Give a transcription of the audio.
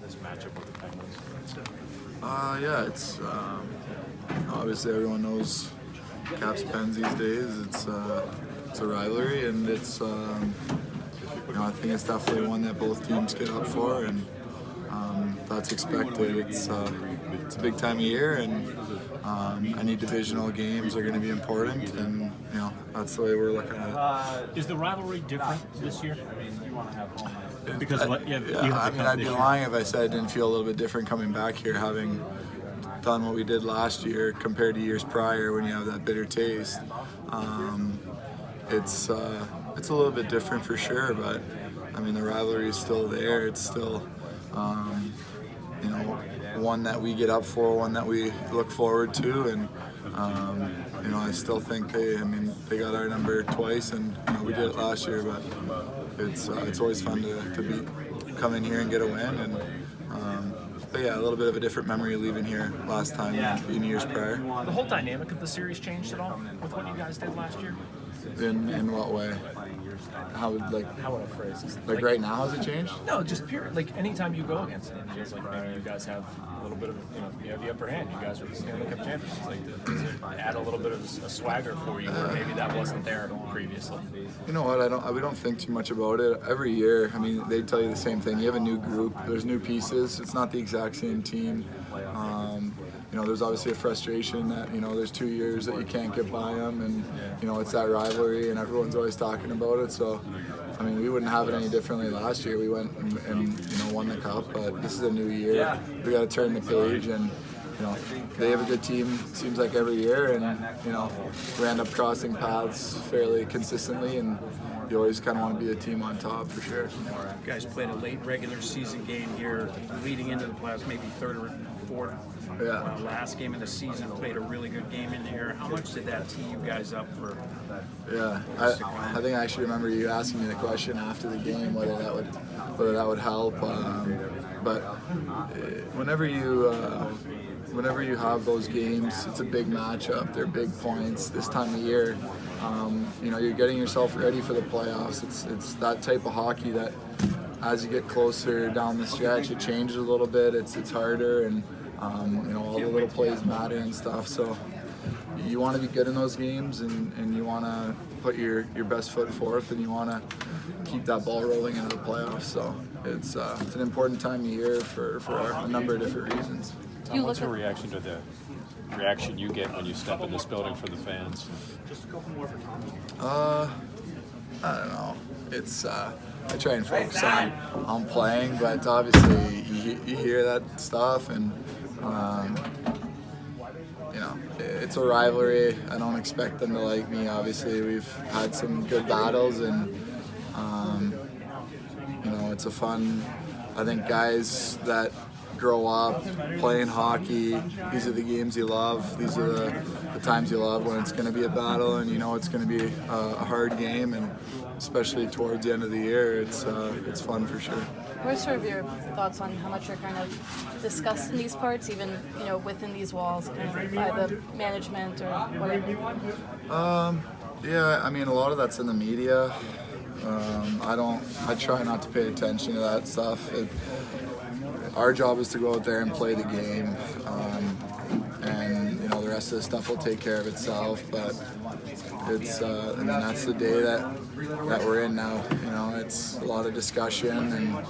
this matchup with the Penguins? Yeah, it's obviously everyone knows Caps Pens these days. It's a rivalry, and it's I think it's definitely one that both teams get up for, and that's expected. It's a big time of year, and any divisional games are going to be important, and that's the way we're looking at it. Is the rivalry different this year? Because I'd be lying if I said I didn't feel a little bit different coming back here, having done what we did last year compared to years prior when you have that bitter taste. It's a little bit different for sure, but I mean the rivalry is still there. It's still one that we get up for, one that we look forward to, and I still think they got our number twice, and we did it last year, but it's always fun to come in here and get a win, and but yeah, a little bit of a different memory leaving here last time in years prior. The whole dynamic of the series changed at all with what you guys did last year? In what way? How would I phrase this? Like right now, has it changed? No, just period. Like anytime you go against it, it feels like maybe you guys have a little bit of you have the upper hand. You guys are the Stanley Cup champions. Like does it add a little bit of a swagger for you, where maybe that wasn't there previously? You know what? We don't think too much about it. Every year, they tell you the same thing. You have a new group. There's new pieces. It's not the exact same team. There's obviously a frustration that there's 2 years that you can't get by them, and it's that rivalry, and everyone's always talking about it. So, we wouldn't have it any differently last year. We went and won the cup, but this is a new year. We got to turn the page, and they have a good team. Seems like every year, and we end up crossing paths fairly consistently, and you always kind of want to be a team on top for sure. You guys played a late regular season game here, leading into the playoffs, maybe third or fourth. Yeah. Last game of the season, played a really good game in here. How much did that tee you guys up for? Yeah, I think I actually remember you asking me the question after the game whether that would help. But whenever you have those games, it's a big matchup. They're big points this time of year. You're getting yourself ready for the playoffs. It's that type of hockey that as you get closer down the stretch, it changes a little bit. It's harder, and all the little plays matter and stuff. So you want to be good in those games, and you want to put your best foot forth, and you want to keep that ball rolling into the playoffs. So it's an important time of year for a number of different reasons. Tom, what's your reaction to the reaction you get when you step in this building from the fans? I don't know. It's I try and focus on playing, but obviously you hear that stuff, and it's a rivalry. I don't expect them to like me. Obviously, we've had some good battles, and it's a fun. I think guys that grow up playing hockey, these are the games you love. These are the times you love when it's going to be a battle, and it's going to be a hard game, and especially towards the end of the year, it's fun for sure. What are sort of your thoughts on how much you're kind of discussed in these parts, even within these walls, kind of by the management or whatever? Yeah, a lot of that's in the media. I try not to pay attention to that stuff. Our job is to go out there and play the game, and the rest of the stuff will take care of itself. But it's that's the day that we're in now. It's a lot of discussion, and